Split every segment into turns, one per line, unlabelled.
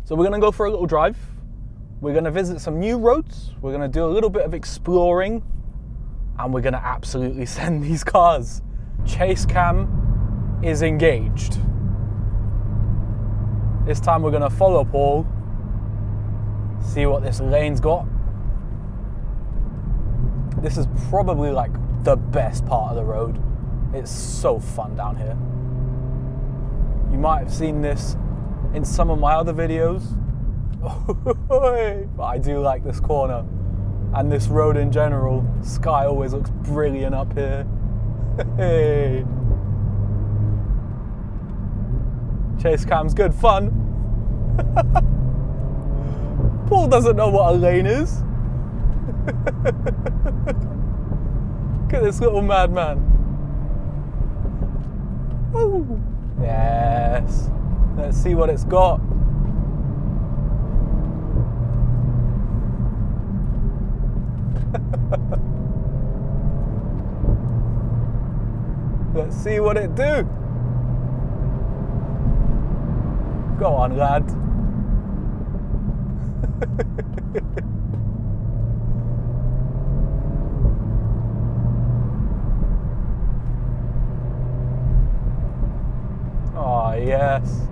So we're gonna go for a little drive. We're gonna visit some new roads. We're gonna do a little bit of exploring, and we're gonna absolutely send these cars. Chase cam is engaged. This time we're gonna follow Paul, see what this lane's got. This is probably like the best part of the road. It's so fun down here. You might have seen this in some of my other videos. But I do like this corner and this road in general. Sky always looks brilliant up here. Hey. Chase cam's good fun. Paul doesn't know what a lane is. Look at this little madman. Woo. Yes. Let's see what it's got. Let's see what it do. Go on, lad. Oh, yes.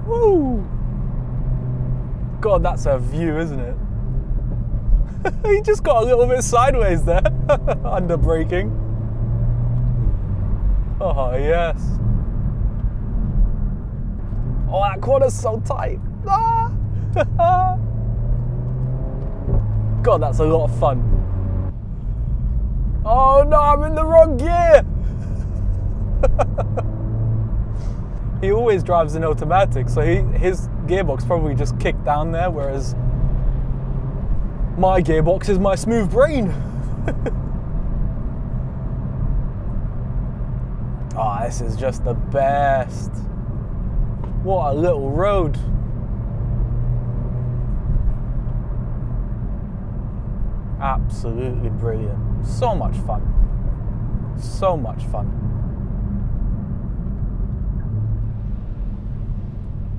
Woo! God, that's a view, isn't it? He just got a little bit sideways there, under braking. Oh, yes. Oh, that corner's so tight. Ah! God, that's a lot of fun. Oh no, I'm in the wrong gear. He always drives in automatic, so his gearbox probably just kicked down there, whereas my gearbox is my smooth brain. Oh, this is just the best. What a little road. Absolutely brilliant. So much fun. So much fun.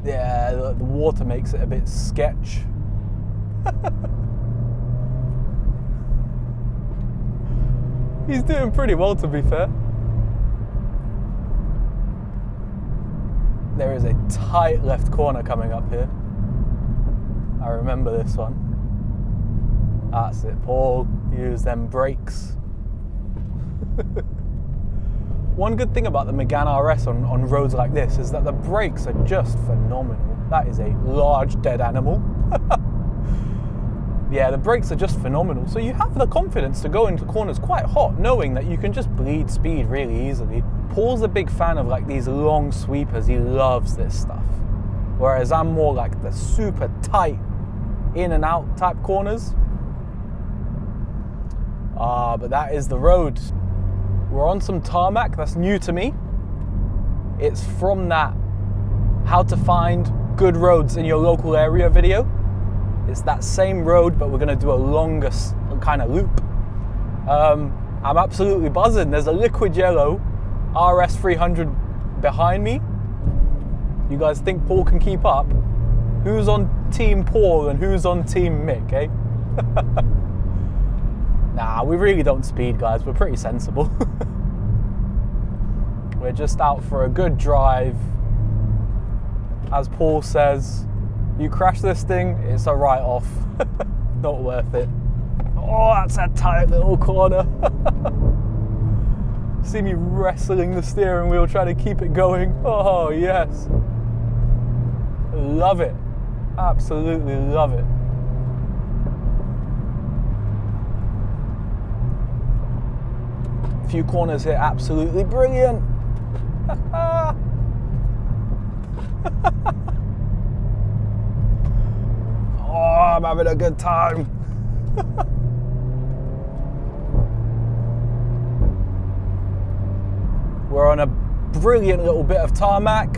Yeah, the water makes it a bit sketch. He's doing pretty well, to be fair. There is a tight left corner coming up here. I remember this one. That's it, Paul. Use them brakes. One good thing about the Megane RS on roads like this is that the brakes are just phenomenal. That is a large dead animal. Yeah, the brakes are just phenomenal. So you have the confidence to go into corners quite hot, knowing that you can just bleed speed really easily. Paul's a big fan of like these long sweepers. He loves this stuff. Whereas I'm more like the super tight in and out type corners. But that is the road. We're on some tarmac that's new to me. It's from that how to find good roads in your local area video. It's that same road, but we're gonna do a longer kind of loop. I'm absolutely buzzing. There's a liquid yellow RS 300 behind me. You guys think Paul can keep up? Who's on team Paul and who's on team Mick, eh? Nah, we really don't speed, guys. We're pretty sensible. We're just out for a good drive. As Paul says, you crash this thing, it's a write-off. Not worth it. Oh, that's a tight little corner. See me wrestling the steering wheel, trying to keep it going. Oh, yes. Love it. Absolutely love it. A few corners here, absolutely brilliant. Oh, I'm having a good time. We're on a brilliant little bit of tarmac.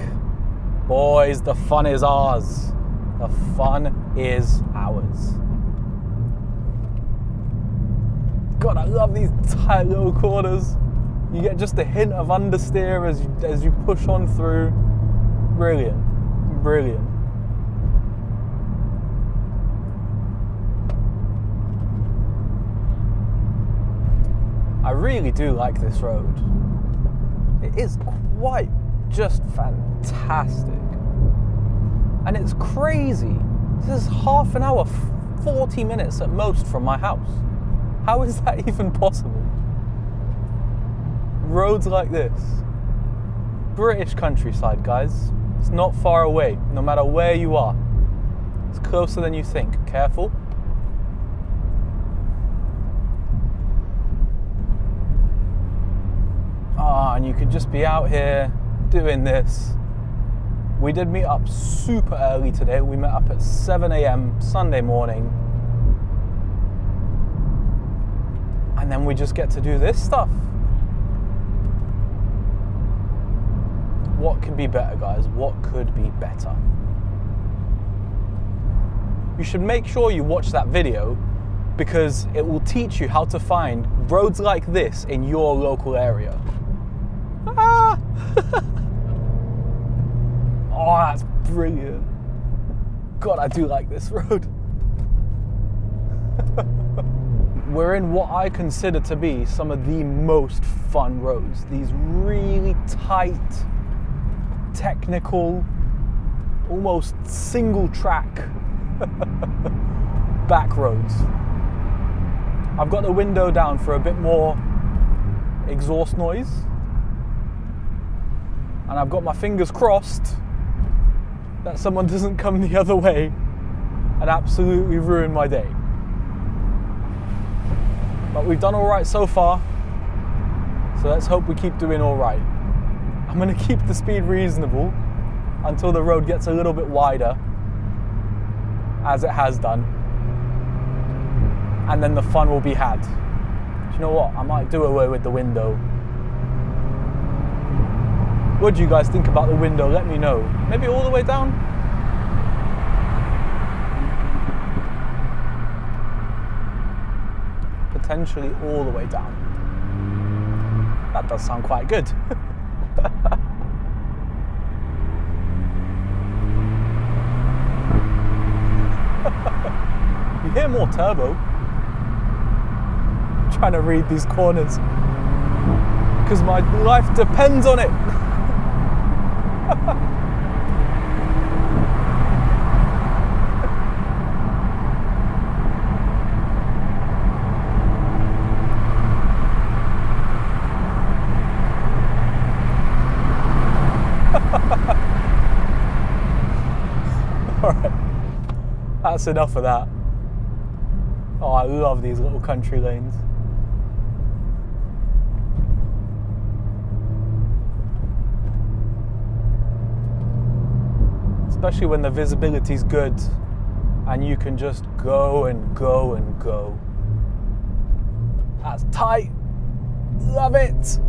Boys, the fun is ours. The fun is ours. God, I love these tight little corners. You get just a hint of understeer as you push on through. Brilliant, brilliant. I really do like this road. It is quite just fantastic. And it's crazy. This is half an hour, 40 minutes at most from my house. How is that even possible? Roads like this. British countryside, guys. It's not far away, no matter where you are. It's closer than you think. Careful. And you could just be out here doing this. We did meet up super early today. We met up at 7 a.m. Sunday morning. And then we just get to do this stuff. What could be better, guys? What could be better? You should make sure you watch that video because it will teach you how to find roads like this in your local area. Ah! Oh, that's brilliant. God, I do like this road. We're in what I consider to be some of the most fun roads. These really tight, technical, almost single track back roads. I've got the window down for a bit more exhaust noise. And I've got my fingers crossed that someone doesn't come the other way and absolutely ruin my day. But we've done all right so far, so let's hope we keep doing all right. I'm going to keep the speed reasonable until the road gets a little bit wider, as it has done, and then the fun will be had. Do you know what? I might do away with the window. What do you guys think about the window? Let me know. Maybe all the way down? Potentially all the way down. That does sound quite good. You hear more turbo. I'm trying to read these corners because my life depends on it. Alright, that's enough of that. Oh, I love these little country lanes. Especially when the visibility's good and you can just go and go and go. That's tight. Love it.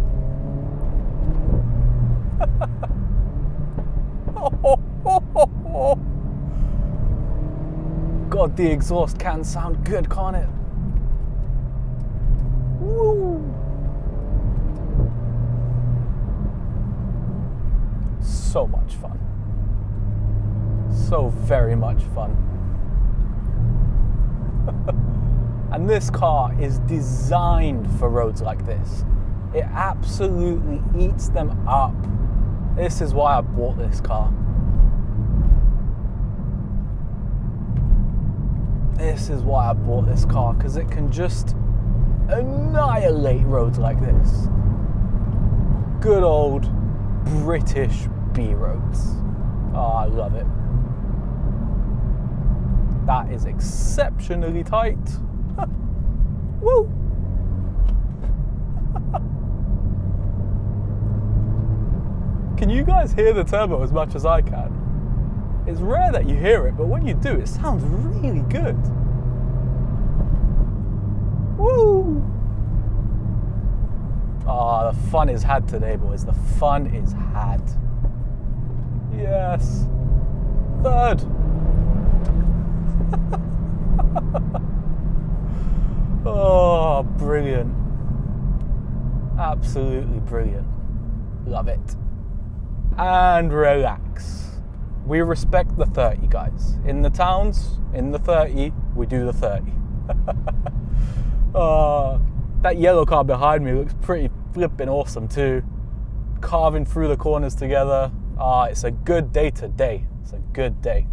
God, the exhaust can sound good, can't it? Woo. So much fun. So very much fun. And this car is designed for roads like this. It absolutely eats them up. This is why I bought this car. This is why I bought this car, because it can just annihilate roads like this. Good old British B roads. Oh, I love it. That is exceptionally tight. Woo! Can you guys hear the turbo as much as I can? It's rare that you hear it, but when you do, it sounds really good. Woo! Ah, the fun is had today, boys. The fun is had. Yes. Third. Oh, brilliant. Absolutely brilliant. Love it. And relax. we respect the 30, guys. In the towns, in the 30, we do the 30. That yellow car behind me looks pretty flipping awesome too. Carving through the corners together. It's a good day today. It's a good day.